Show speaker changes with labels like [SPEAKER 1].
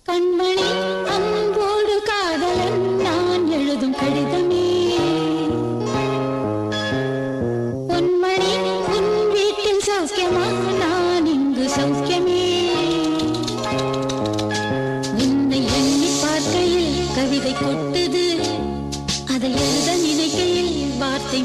[SPEAKER 1] கண்மணி அன்போடு காதலன் நான் எழுதும் கடிதமே. பொன்மணி உன் வீட்டில் சௌக்கியமா, நான் இங்கு சௌக்கியமே. உன்னை எண்ணி பார்க்கையில் கவிதை கொட்டுது, அதை எழுத நினைக்கையில் வார்த்தை